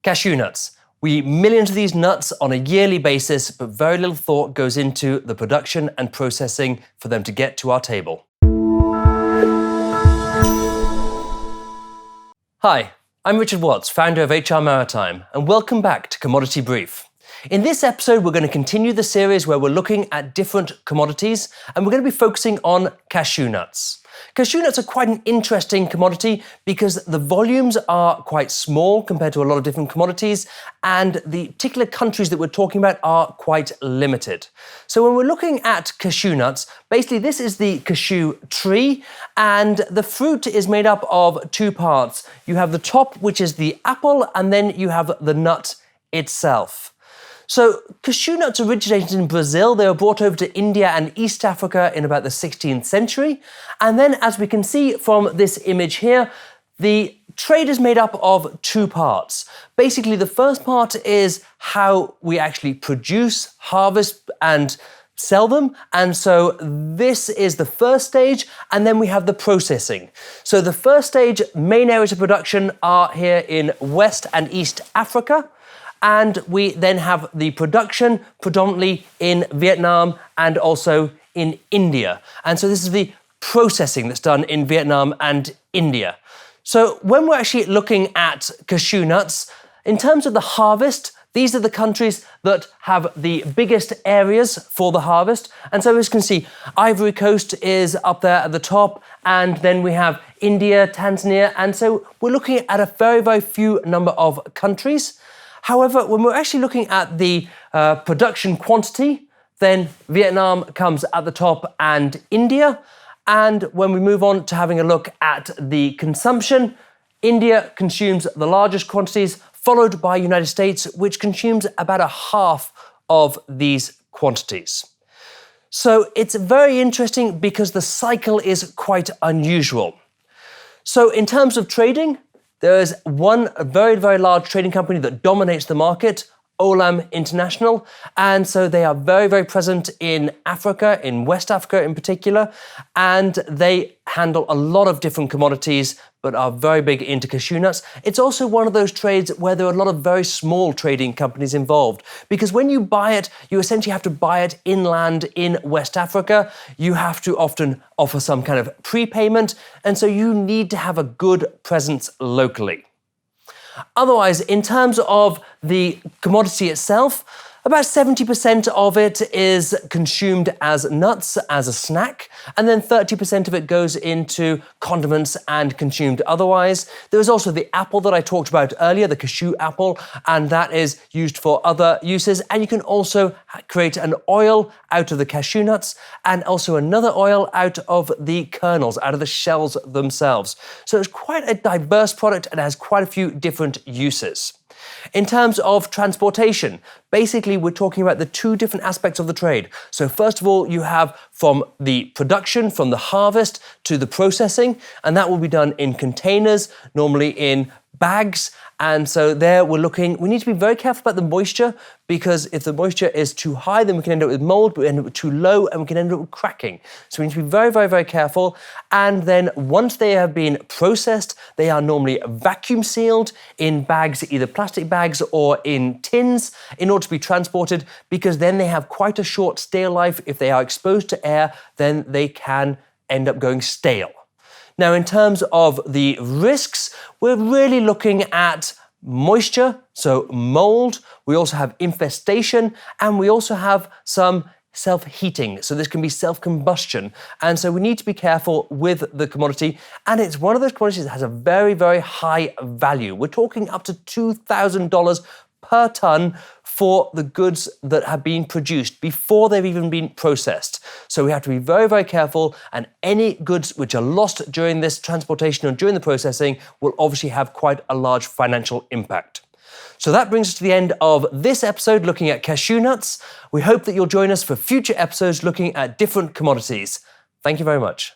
Cashew nuts. We eat millions of these nuts on a yearly basis, but very little thought goes into the production and processing for them to get to our table. Hi, I'm Richard Watts, founder of HR Maritime, and welcome back to Commodity Brief. In this episode, we're going to continue the series where we're looking at different commodities, and we're going to be focusing on cashew nuts. Cashew nuts are quite an interesting commodity because the volumes are quite small compared to a lot of different commodities, and the particular countries that we're talking about are quite limited. So when we're looking at cashew nuts, basically this is the cashew tree, and the fruit is made up of two parts. You have the top, which is the apple, and then you have the nut itself. So cashew nuts originated in Brazil. They were brought over to India and East Africa in about the 16th century. And then, as we can see from this image here, the trade is made up of two parts. Basically, the first part is how we actually produce, harvest, and sell them. And so this is the first stage, and then we have the processing. So the first stage, main areas of production are here in West and East Africa. And we then have the production predominantly in Vietnam and also in India. And so this is the processing that's done in Vietnam and India. So when we're actually looking at cashew nuts, in terms of the harvest, these are the countries that have the biggest areas for the harvest. And so as you can see, Ivory Coast is up there at the top, and then we have India, Tanzania, and so we're looking at a very, very few number of countries. However, when we're actually looking at the production quantity, then Vietnam comes at the top and India. And when we move on to having a look at the consumption, India consumes the largest quantities, followed by United States, which consumes about a half of these quantities. So it's very interesting because the cycle is quite unusual. So in terms of trading, there is one very, very large trading company that dominates the market, Olam International, and so they are very, very present in Africa, in West Africa in particular, and they handle a lot of different commodities but are very big into cashew nuts. It's also one of those trades where there are a lot of very small trading companies involved, because when you buy it, you essentially have to buy it inland in West Africa. You have to often offer some kind of prepayment, and so you need to have a good presence locally. Otherwise, in terms of the commodity itself, about 70% of it is consumed as nuts, as a snack, and then 30% of it goes into condiments and consumed otherwise. There is also the apple that I talked about earlier, the cashew apple, and that is used for other uses. And you can also create an oil out of the cashew nuts and also another oil out of the kernels, out of the shells themselves. So it's quite a diverse product and has quite a few different uses. In terms of transportation, basically we're talking about the two different aspects of the trade. So first of all, you have from the production, from the harvest to the processing, and that will be done in containers, normally in bags. And so there we need to be very careful about the moisture, because if the moisture is too high, then we can end up with mold, but we end up with too low and we can end up with cracking. So we need to be very, very, very careful. And then once they have been processed, they are normally vacuum sealed in bags, either plastic bags or in tins, in order to be transported, because then they have quite a short stale life. If they are exposed to air, then they can end up going stale. Now, in terms of the risks, we're really looking at moisture, so mold. We also have infestation, and we also have some self-heating. So this can be self-combustion. And so we need to be careful with the commodity. And it's one of those commodities that has a very, very high value. We're talking up to $2,000 per ton for the goods that have been produced before they've even been processed. So we have to be very, very careful, and any goods which are lost during this transportation or during the processing will obviously have quite a large financial impact. So that brings us to the end of this episode looking at cashew nuts. We hope that you'll join us for future episodes looking at different commodities. Thank you very much.